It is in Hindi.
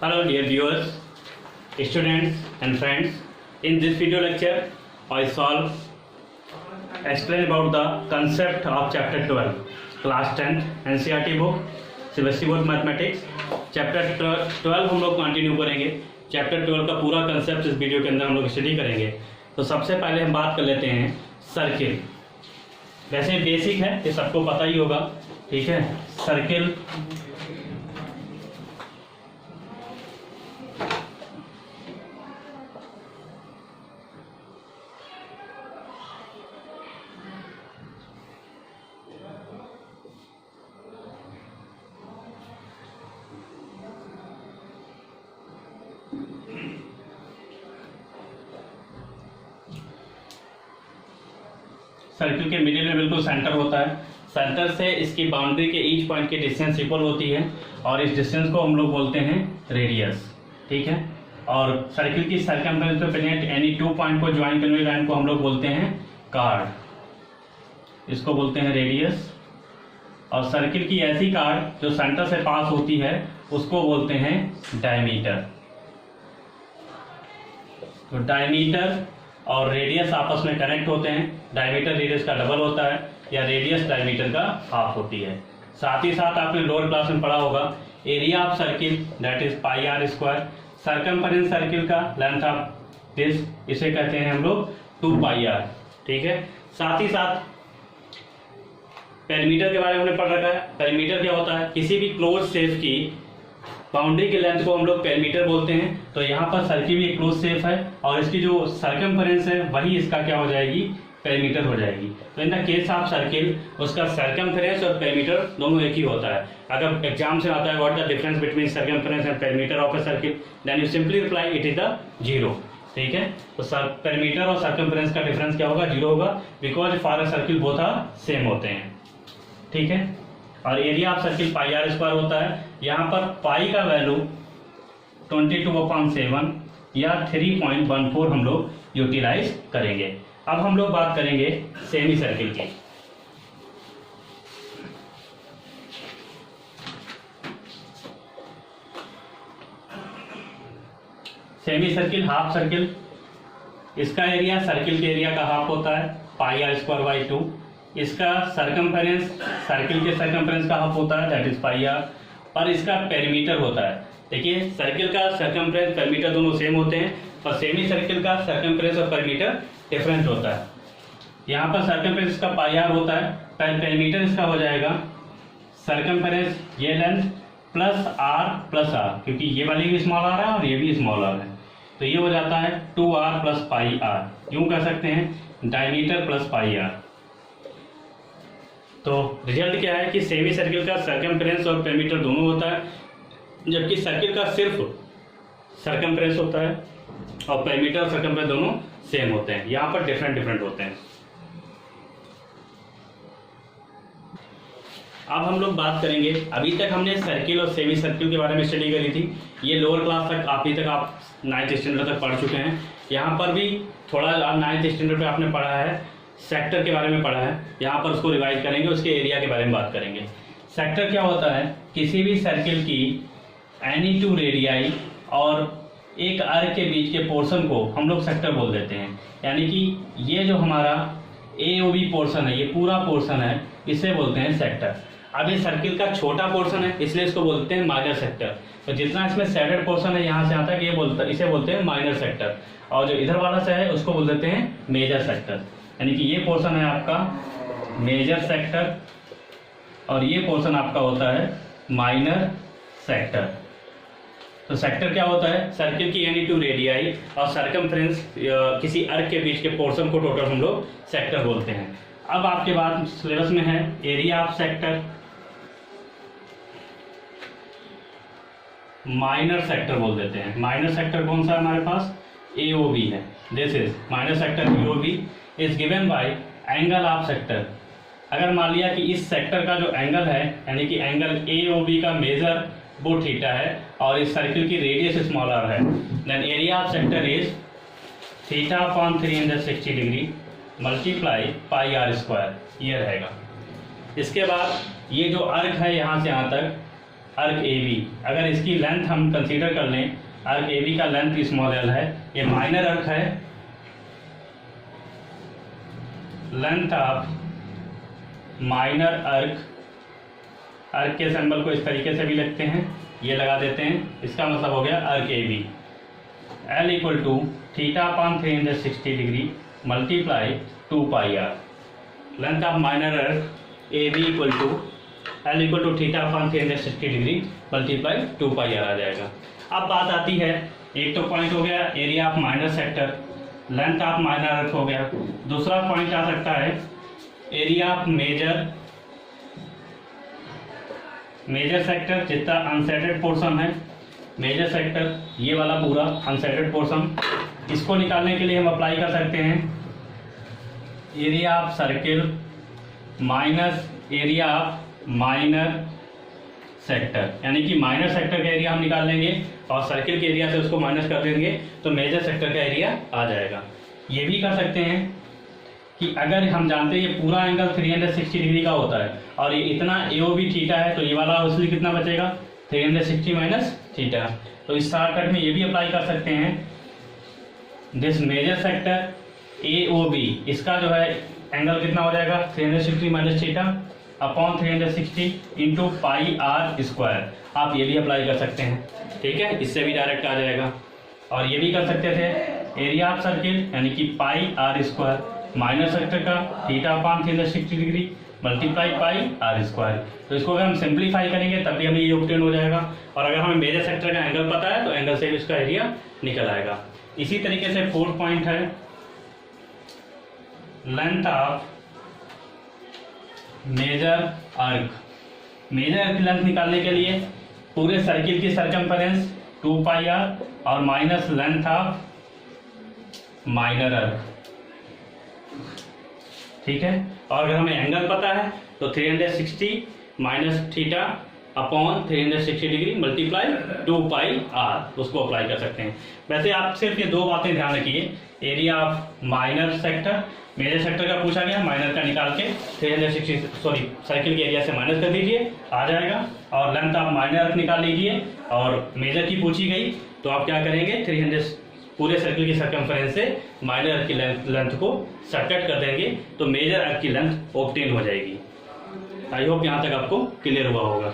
Hello dear viewers, students and friends. In this video lecture, I explain about the concept of chapter 12, class 10 NCERT book, CBSE board mathematics. Chapter 12 हम लोग कंटिन्यू करेंगे। चैप्टर 12 का पूरा कंसेप्ट इस वीडियो के अंदर हम लोग स्टडी करेंगे। तो सबसे पहले हम बात कर लेते हैं सर्किल। वैसे बेसिक है, ये सबको पता ही होगा, ठीक है। सर्किल सर्किल के मिडिल में बिल्कुल सेंटर होता है। सेंटर से इसकी बाउंड्री के ईच पॉइंट की डिस्टेंस इक्वल होती है और इस डिस्टेंस को हम लोग बोलते हैं रेडियस, ठीक है। और सर्किल की सर्कमफ्रेंस पे प्रेजेंट एनी टू पॉइंट को ज्वाइन करने वाली लाइन को हम लोग बोलते हैं कार्ड, इसको बोलते हैं रेडियस। और सर्किल की ऐसी कार्ड जो सेंटर से पास होती है उसको बोलते हैं डायमीटर। तो डायमीटर और रेडियस आपस में कनेक्ट होते हैं। डायमीटर रेडियस का डबल होता है या रेडियस डायमीटर का हाफ होती है। साथ ही साथ आपने लोअर क्लास में पढ़ा होगा area of circle that is pi r square. Circumference circle का लेंथ ऑफ दिस, इसे कहते हैं हम लोग 2 पाई आर, ठीक है। साथ ही साथ पेरीमीटर के बारे में हमने पढ़ रखा है। पेरीमीटर क्या होता है? किसी भी क्लोज शेप की बाउंड्री के लेंथ को हम लोग पेरीमीटर बोलते हैं। तो यहाँ पर सर्किल भी एक क्लोज शेप है और इसकी जो सर्कमफरेंस है वही इसका क्या हो जाएगी? पेरीमीटर हो जाएगी। तो in the case of circle उसका सर्कमफरेंस और पेरीमीटर दोनों एक ही होता है। अगर एग्जाम से आता है what the difference between circumference and perimeter of a circle, then you simply reply it is the 0, ठीक है। तो पेरीमीटर और सर्कमफरेंस का डिफरेंस क्या होगा? 0 होगा, because for a circle both are same होते हैं, ठीक है। और area of circle pi r square होता है। यहाँ पर पाई का वैल्यू 22/7 या 3.14 हम लोग यूटिलाइज करेंगे। अब हम लोग बात करेंगे सेमी सर्किल की। सेमी सर्किल, हाफ सर्किल, इसका एरिया सर्किल के एरिया का हाफ होता है, पाई आर स्क्वायर बाई 2। इसका सर्कमफरेंस सर्किल के सर्कमफरेंस का हाफ होता है, दैट इज पाई आर। और इसका पेरीमीटर होता है। देखिए सर्किल का सर्कमफरेंस पेरीमीटर दोनों सेम होते हैं और सेमी सर्किल का सर्कमफरेंस और पेरीमीटर डिफरेंट होता है। यहाँ पर सर्कमफरेंस इसका पाई आर होता है, पेरीमीटर इसका हो जाएगा सर्कमफरेंस ये length plus r plus r, क्योंकि ये वाली भी स्मॉल आर है और ये भी स्मॉल आर है, तो ये हो जाता है 2r प्लस पाई आर। यूं कह सकते हैं डायमीटर प्लस पाई आर। तो रिजल्ट क्या है कि सेमी सर्किल का सर्कमफरेंस और पेरीमीटर दोनों होता है, जबकि सर्किल का सिर्फ सर्कमफरेंस होता है और पेरीमीटर और सर्कमफरेंस दोनों सेम होते हैं। यहाँ पर डिफरेंट होते हैं। अब हम लोग बात करेंगे, अभी तक हमने सर्किल और सेमी सर्किल के बारे में स्टडी करी थी। ये लोअर क्लास तक अभी तक आप 9th स्टैंडर्ड तक पढ़ चुके हैं। यहाँ पर भी थोड़ा 9th स्टैंडर्ड पे आपने पढ़ा है, सेक्टर के बारे में पढ़ा है। यहाँ पर उसको रिवाइज करेंगे, उसके एरिया के बारे में बात करेंगे। सेक्टर क्या होता है? किसी भी सर्किल की एनी टू रेडियाई और एक आर्क के बीच के पोर्शन को हम लोग सेक्टर बोल देते हैं। यानी कि ये जो हमारा AOB पोर्शन है, ये पूरा पोर्शन है, इसे बोलते हैं सेक्टर। अब ये सर्किल का छोटा पोर्शन है, इसलिए इसको बोलते हैं माइनर सेक्टर। तो जितना इसमें शेडेड पोर्शन है यहाँ से यहाँ तक, इसे बोलते हैं माइनर सेक्टर। और जो इधर वाला से है उसको बोल देते हैं मेजर सेक्टर। यानी कि ये पोर्शन है आपका मेजर सेक्टर और ये पोर्शन आपका होता है माइनर सेक्टर। तो सेक्टर क्या होता है? सर्किल की एनी टू रेडियाई और सर्कमफ्रेंस किसी अर्क के बीच के पोर्शन को टोटल हम लोग सेक्टर बोलते हैं। अब आपके बाद सिलेबस में है area of sector, minor sector बोल देते हैं। माइनर सेक्टर कौन सा है हमारे पास? AOB है। This is minor sector AOB is given by angle of sector. अगर मान लिया कि इस सेक्टर का जो एंगल है, यानी कि एंगल AOB का मेजर वो थीटा है और इस सर्किल की रेडियस स्मॉल r है, then area of sector is theta upon 360 degree multiply pi r square, ये रहेगा। इसके बाद ये जो अर्क है यहाँ से यहाँ तक, अर्क ए बी, अगर इसकी लेंथ हम कंसीडर कर लें, अर्क ए बी का लेंथ स्मॉल एल है, ये माइनर अर्क है, लेंथ ऑफ माइनर अर्क, अर्क के सिंबल को इस तरीके से भी लिखते हैं, ये लगा देते हैं, इसका मतलब हो गया arc A B L equal to theta upon 360 degree multiply 2 pi r. Length of minor arc A B equal to L equal to theta upon 360 degree multiply 2 pi r आ जाएगा। अब बात आती है, एक तो पॉइंट हो गया area of minor sector, length of minor अर्क हो गया, दूसरा पॉइंट आ सकता है एरिया ऑफ मेजर सेक्टर, जितना अनसेटेड पोर्शन है मेजर सेक्टर, ये वाला पूरा अनसेटेड पोर्शन, इसको निकालने के लिए हम अप्लाई कर सकते हैं area of circle minus area of minor sector, यानी कि माइनर सेक्टर का एरिया हम निकाल लेंगे और सर्किल के एरिया से उसको माइनस कर देंगे तो मेजर सेक्टर का एरिया आ जाएगा। ये भी कर सकते हैं कि अगर हम जानते हैं ये पूरा एंगल 360 डिग्री का होता है और ये इतना AOB थीटा है, तो ये वाला उसलिए कितना बचेगा 360 माइनस थीटा। तो इस शॉर्टकट में ये भी अप्लाई कर सकते हैं, दिस मेजर सेक्टर AOB, इसका जो है एंगल कितना हो जाएगा 360 minus theta upon 360 into pi r square. आप ये भी अप्लाई कर सकते हैं, ठीक है, इससे भी डायरेक्ट आ जाएगा। और ये भी कर सकते थे एरिया ऑफ सर्किल यानी कि pi r square minor sector का theta upon 360 degree multiply pi r square. तो इसको अगर हम सिंप्लीफाई करेंगे तब भी हमें ये ऑब्टेन हो जाएगा, और अगर हमें मेजर सेक्टर का एंगल पता है तो एंगल से इसका एरिया निकल आएगा। इसी तरीके से फोर्थ पॉइंट है लेंथ ऑफ मेजर अर्क। मेजर अर्क की लेंथ निकालने के लिए पूरे सर्किल की सरकमफेरेंस 2 पाई आर और माइनस लेंथ ऑफ माइनर अर्क, ठीक है। और अगर हमें एंगल पता है तो 360 minus theta upon 360 degree multiply 2 pi r, उसको अप्लाई कर सकते हैं। वैसे आप सिर्फ ये दो बातें ध्यान रखिए, area of minor sector, major sector का पूछा गया, माइनर का निकाल के 360 सर्किल के एरिया से माइनस कर दीजिए, आ जाएगा। और लेंथ ऑफ माइनर अर्क निकाल लीजिए, और मेजर की पूछी गई तो आप क्या करेंगे 300 पूरे सर्किल की सरकमफेरेंस से माइनर अर्क की लेंथ को सबट्रैक्ट कर देंगे तो मेजर अर्क की लेंथ ऑब्टेन हो जाएगी। आई होप यहाँ तक आपको क्लियर हुआ होगा।